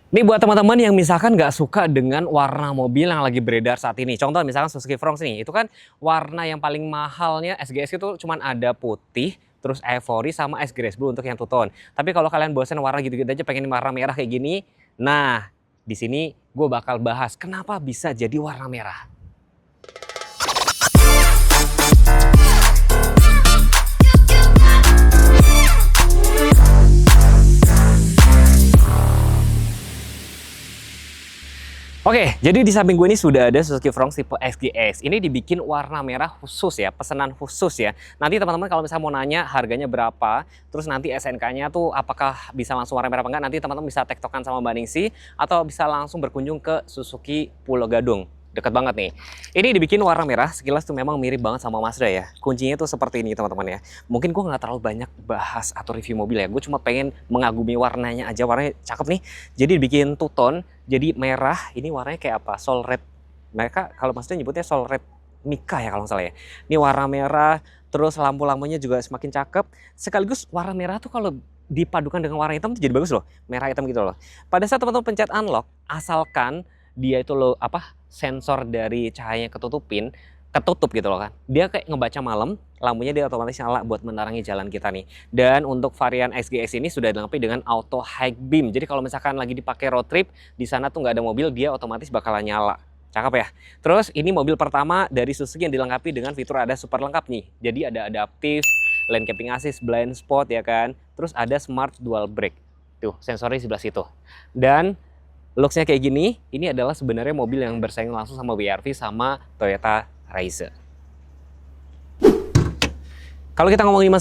Ini buat teman-teman yang misalkan nggak suka dengan warna mobil yang lagi beredar saat ini. Contoh misalkan Suzuki Fronx nih, itu kan warna yang paling mahalnya SGS itu cuma ada putih, terus Ivory sama Ice Grace Blue untuk yang two tone. Tapi kalau kalian bosan warna gitu-gitu aja pengen warna merah kayak gini, nah di sini gue bakal bahas kenapa bisa jadi warna merah. Oke, jadi di samping gue ini sudah ada Suzuki Fronx tipe SGS. Ini dibikin warna merah khusus ya, pesanan khusus ya. Nanti teman-teman kalau misalnya mau nanya harganya berapa, terus nanti SNK-nya tuh apakah bisa langsung warna merah apa enggak, nanti teman-teman bisa tektokan sama Mbak Ningsi atau bisa langsung berkunjung ke Suzuki Pulau Gadung. Deket banget nih. Ini dibikin warna merah, sekilas tuh memang mirip banget sama Mazda ya. Kuncinya tuh seperti ini teman-teman ya. Mungkin gue nggak terlalu banyak bahas atau review mobil ya. Gue cuma pengen mengagumi warnanya aja, warnanya cakep nih. Jadi dibikin two tone, jadi merah. Ini warnanya kayak apa? Sol red. Mereka kalau Mazda nyebutnya sol red Mika ya kalau nggak salah ya. Ini warna merah, terus lampu-lampunya juga semakin cakep. Sekaligus warna merah tuh kalau dipadukan dengan warna hitam tuh jadi bagus loh. Merah hitam gitu loh. Pada saat teman-teman pencet unlock, asalkan dia itu lo apa sensor dari cahayanya ketutup gitu loh kan, dia kayak ngebaca malam, lampunya dia otomatis nyala buat menerangi jalan kita nih. Dan untuk varian SGS ini sudah dilengkapi dengan auto high beam, jadi kalau misalkan lagi dipakai road trip di sana tuh nggak ada mobil, dia otomatis bakalan nyala. Cakep ya. Terus ini mobil pertama dari Suzuki yang dilengkapi dengan fitur ada super lengkap nih. Jadi ada adaptif lane keeping assist, blind spot ya kan, terus ada smart dual brake tuh, sensornya di sebelah situ. Dan looks-nya kayak gini, ini adalah sebenarnya mobil yang bersaing langsung sama WRV sama Toyota Raiser. Kalau kita ngomongin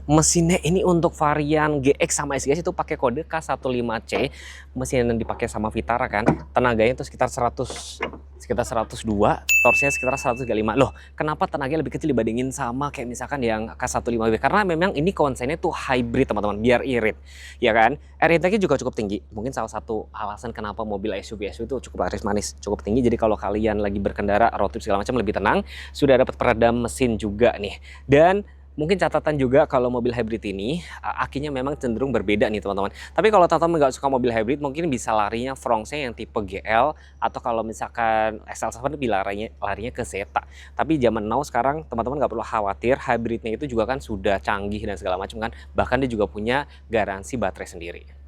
mesinnya ini untuk varian GX sama SGS itu pakai kode K15C. Mesin yang dipakai sama Vitara kan, tenaganya itu sekitar 102, torsinya sekitar 135. Loh, kenapa tenaganya lebih kecil dibandingin sama kayak misalkan yang K15B? Karena memang ini konsennya tuh hybrid teman-teman, biar irit. Ya kan? Air intake-nya juga cukup tinggi. Mungkin salah satu alasan kenapa mobil SUV itu cukup laris manis, cukup tinggi. Jadi kalau kalian lagi berkendara, road trip segala macam lebih tenang. Sudah dapat peredam mesin juga nih. Dan mungkin catatan juga kalau mobil hybrid ini akinya memang cenderung berbeda nih teman-teman. Tapi kalau teman-teman nggak suka mobil hybrid mungkin bisa larinya Fronx-nya yang tipe GL, atau kalau misalkan XL7 lebih larinya ke Zeta. Tapi zaman now sekarang teman-teman nggak perlu khawatir, hybridnya itu juga kan sudah canggih dan segala macam kan. Bahkan dia juga punya garansi baterai sendiri.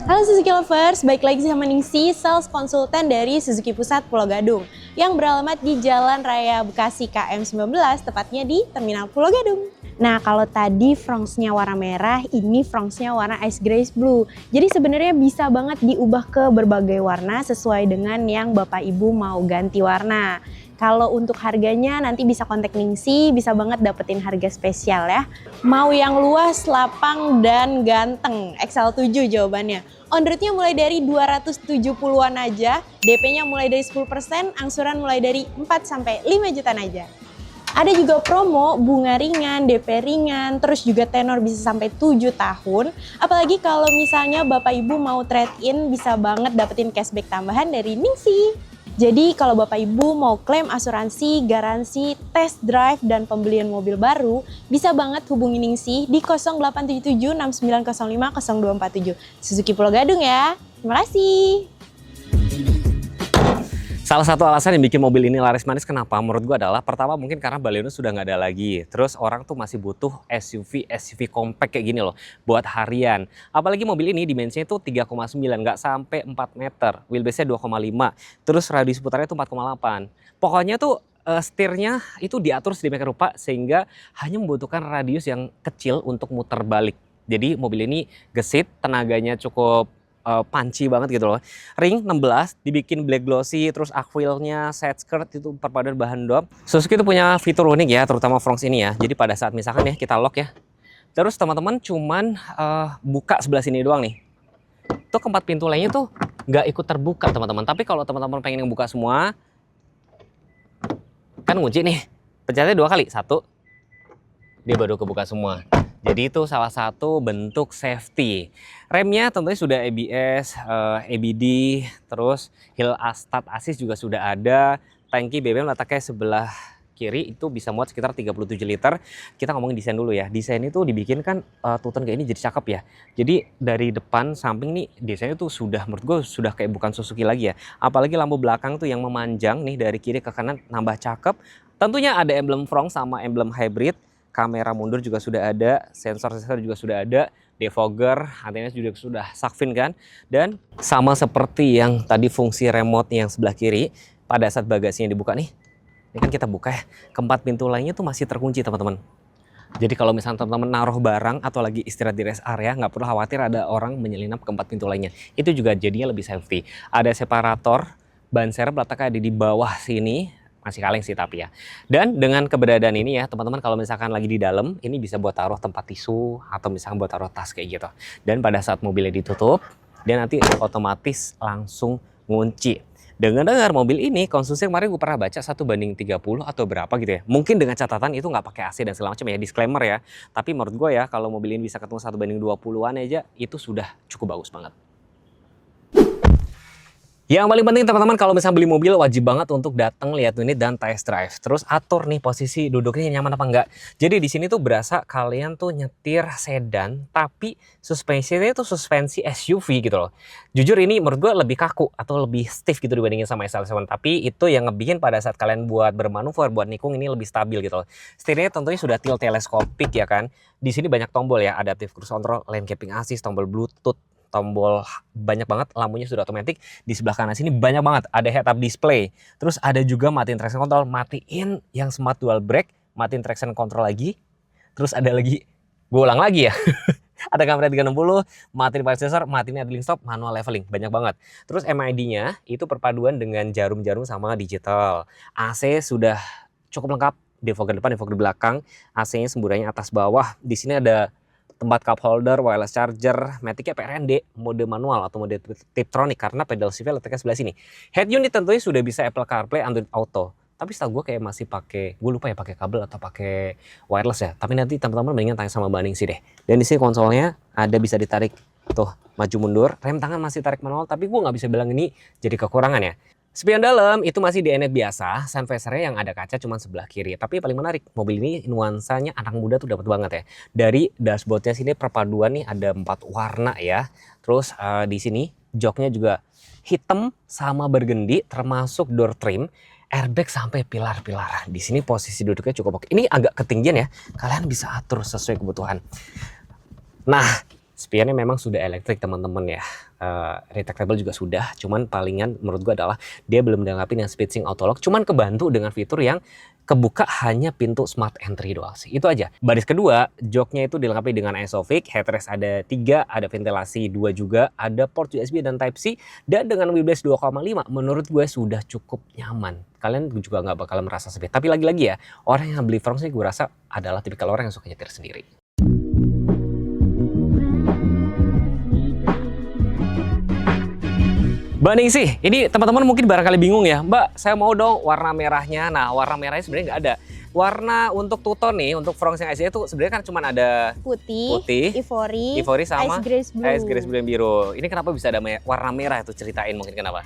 Halo Suzuki Lovers, baik lagi sama Ningsi, sales konsultan dari Suzuki Pusat Pulau Gadung yang beralamat di Jalan Raya Bekasi KM19, tepatnya di Terminal Pulau Gadung. Nah, kalau tadi Fronx-nya warna merah, ini Fronx-nya warna Ice Grace Blue. Jadi sebenarnya bisa banget diubah ke berbagai warna sesuai dengan yang Bapak Ibu mau ganti warna. Kalau untuk harganya nanti bisa kontak Ningsi, bisa banget dapetin harga spesial ya. Mau yang luas, lapang, dan ganteng, XL7 jawabannya. On road-nya mulai dari 270-an aja, DP-nya mulai dari 10%, angsuran mulai dari 4-5 jutaan aja. Ada juga promo, bunga ringan, DP ringan, terus juga tenor bisa sampai 7 tahun. Apalagi kalau misalnya Bapak Ibu mau trade-in, bisa banget dapetin cashback tambahan dari Ningsi. Jadi kalau Bapak Ibu mau klaim asuransi, garansi, test drive, dan pembelian mobil baru, bisa banget hubungi Ningsi di 0877 6905 0247. Suzuki Pulau Gadung ya. Terima kasih. Salah satu alasan yang bikin mobil ini laris manis kenapa menurut gue adalah pertama mungkin karena Baleno sudah nggak ada lagi. Terus orang tuh masih butuh SUV compact kayak gini loh buat harian. Apalagi mobil ini dimensinya tuh 3,9, nggak sampai 4 meter. Wheelbase-nya 2,5. Terus radius putarnya tuh 4,8. Pokoknya tuh setirnya itu diatur sedemikian rupa sehingga hanya membutuhkan radius yang kecil untuk muter balik. Jadi mobil ini gesit, tenaganya cukup panci banget gitu loh. Ring 16 dibikin black glossy, terus aquilnya, side skirt itu perpaduan bahan dop. Suzuki itu punya fitur unik ya, terutama Fronx ini ya. Jadi pada saat misalkan ya kita lock ya, terus teman-teman cuman buka sebelah sini doang nih. Tuh keempat pintu lainnya tuh nggak ikut terbuka teman-teman. Tapi kalau teman-teman pengen ngebuka semua, kan ngunci nih, pencetnya 2 kali, 1, dia baru kebuka semua. Jadi itu salah satu bentuk safety. Remnya tentunya sudah ABS, ABD, terus hill start assist juga sudah ada. Tangki BBM letaknya sebelah kiri itu bisa muat sekitar 37 liter. Kita ngomongin desain dulu ya. Desain itu dibikin kan Tucson kayak ini jadi cakep ya. Jadi dari depan samping nih desainnya tuh sudah menurut gue sudah kayak bukan Suzuki lagi ya. Apalagi lampu belakang tuh yang memanjang nih dari kiri ke kanan nambah cakep. Tentunya ada emblem front sama emblem hybrid. Kamera mundur juga sudah ada, sensor-sensor juga sudah ada, defogger, antena juga sudah Sakfin kan. Dan sama seperti yang tadi fungsi remote yang sebelah kiri, pada saat bagasinya dibuka nih, ini kan kita buka ya, keempat pintu lainnya tuh masih terkunci teman-teman. Jadi kalau misalnya teman-teman naruh barang atau lagi istirahat di rest area, nggak perlu khawatir ada orang menyelinap keempat pintu lainnya. Itu juga jadinya lebih safety. Ada separator, ban serep letaknya ada di bawah sini. Masih kaleng sih tapi ya. Dan dengan keberadaan ini ya teman-teman kalau misalkan lagi di dalam ini bisa buat taruh tempat tisu atau misalkan buat taruh tas kayak gitu. Dan pada saat mobilnya ditutup dia nanti otomatis langsung ngunci. Dengar mobil ini konsumsi kemarin gue pernah baca 1:30 atau berapa gitu ya. Mungkin dengan catatan itu nggak pakai AC dan segala macam ya, disclaimer ya. Tapi menurut gue ya kalau mobil ini bisa ketemu 1:20-an aja itu sudah cukup bagus banget. Yang paling penting teman-teman kalau misalnya beli mobil wajib banget untuk datang lihat unit dan test drive. Terus atur nih posisi duduknya nyaman apa enggak. Jadi di sini tuh berasa kalian tuh nyetir sedan tapi suspensinya itu suspensi SUV gitu loh. Jujur ini menurut gue lebih kaku atau lebih stiff gitu dibandingin sama SL7. Tapi itu yang ngebikin pada saat kalian buat bermanuver, buat nikung ini lebih stabil gitu loh. Setirnya tentunya sudah tilt teleskopik ya kan. Di sini banyak tombol ya, adaptive cruise control, lane keeping assist, tombol bluetooth, tombol banyak banget, lampunya sudah otomatis. Di sebelah kanan sini banyak banget, ada head up display. Terus ada juga matiin traction control, matiin yang smart dual brake, matiin traction control lagi. Terus ada lagi, gue ulang lagi ya. Ada kamera 360, matiin park sensor, matiin idling stop, manual leveling, banyak banget. Terus MID-nya itu perpaduan dengan jarum-jarum sama digital. AC sudah cukup lengkap, defogger depan, defogger belakang. AC-nya semburannya atas bawah. Di sini ada tempat cup holder, wireless charger, matic-nya PRND, mode manual atau mode Tiptronic karena pedal shiftnya letaknya sebelah sini. Head unit tentunya sudah bisa Apple CarPlay, Android Auto. Tapi setahu gue kayak masih pakai, gue lupa ya pakai kabel atau pakai wireless ya. Tapi nanti teman-teman mendingan tanya sama Mbak Ningsi deh. Dan di sini konsolnya ada bisa ditarik tuh maju mundur. Rem tangan masih tarik manual, tapi gue nggak bisa bilang ini jadi kekurangan ya. Spion dalam itu masih DNF biasa, sun visor-nya yang ada kaca cuma sebelah kiri. Tapi paling menarik, mobil ini nuansanya anak muda tuh dapat banget ya. Dari dashboardnya sini perpaduan nih ada 4 warna ya. Terus di sini joknya juga hitam sama bergendi termasuk door trim, airbag sampai pilar-pilar. Di sini posisi duduknya cukup oke. Ini agak ketinggian ya, kalian bisa atur sesuai kebutuhan. Nah, spionnya memang sudah elektrik teman-teman ya. Retractable juga sudah, cuman palingan menurut gua adalah dia belum dilengkapi dengan speed sync auto lock, cuman kebantu dengan fitur yang kebuka hanya pintu smart entry doang sih. Itu aja. Baris kedua, joknya itu dilengkapi dengan ISOFIX, headrest ada 3, ada ventilasi 2 juga, ada port USB dan Type-C, dan dengan wheelbase 2,5 menurut gue sudah cukup nyaman. Kalian juga nggak bakal merasa sepi. Tapi lagi-lagi ya, orang yang beli Fronx sih gue rasa adalah tipikal orang yang suka nyetir sendiri. Mbak Ningsi, ini teman-teman mungkin barangkali bingung ya, Mbak saya mau dong warna merahnya. Nah warna merahnya sebenarnya nggak ada. Warna untuk Tucson nih, untuk Fronx yang ICE itu sebenarnya kan cuma ada putih, ivory sama ice grace blue yang biru. Ini kenapa bisa ada warna merah itu, ceritain mungkin kenapa?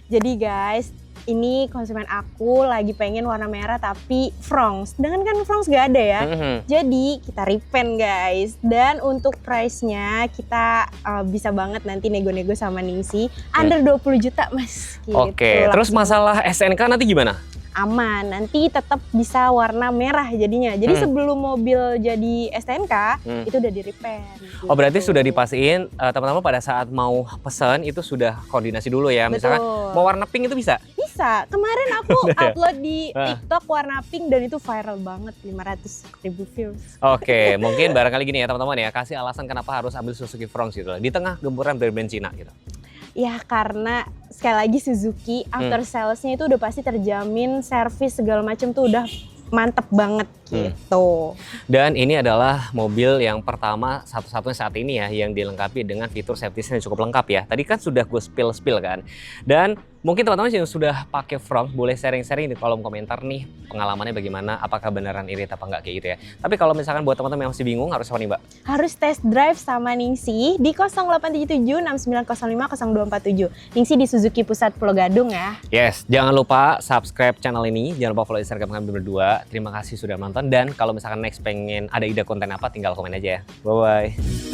Jadi guys, ini konsumen aku lagi pengen warna merah tapi Fronx. Sedangkan kan Fronx gak ada ya. Jadi kita repaint guys. Dan untuk price-nya kita bisa banget nanti nego-nego sama Ningsi. Under 20 juta mas. Gitu. Oke, terus masalah SNK nanti gimana? Aman, nanti tetap bisa warna merah jadinya. Jadi sebelum mobil jadi STNK itu udah di repaint. Gitu. Oh berarti sudah dipastiin teman-teman pada saat mau pesan itu sudah koordinasi dulu ya. Misalkan mau warna pink itu bisa? Bisa. Kemarin aku upload di TikTok warna pink dan itu viral banget, 500.000 views. Oke, mungkin barangkali gini ya teman-teman ya, kasih alasan kenapa harus ambil Suzuki Fronx gitu di tengah gempuran brand Cina gitu. Ya karena sekali lagi Suzuki after salesnya itu udah pasti terjamin, servis segala macam tuh udah mantep banget gitu. Dan ini adalah mobil yang pertama satu-satunya saat ini ya yang dilengkapi dengan fitur safety sense yang cukup lengkap ya. Tadi kan sudah gue spill kan. Dan mungkin teman-teman yang sudah pakai Fronx boleh sharing-sharing di kolom komentar nih pengalamannya bagaimana, apakah beneran irit apa enggak kayak gitu ya. Tapi kalau misalkan buat teman-teman yang masih bingung harus apa nih Mbak? Harus test drive sama Ningsih di 0877 6905 0247. Ningsih di Suzuki Pusat Pulau Gadung ya. Yes, jangan lupa subscribe channel ini, jangan lupa follow Instagram kami berdua. Terima kasih sudah nonton dan kalau misalkan next pengen ada ide konten apa tinggal komen aja ya. Bye-bye.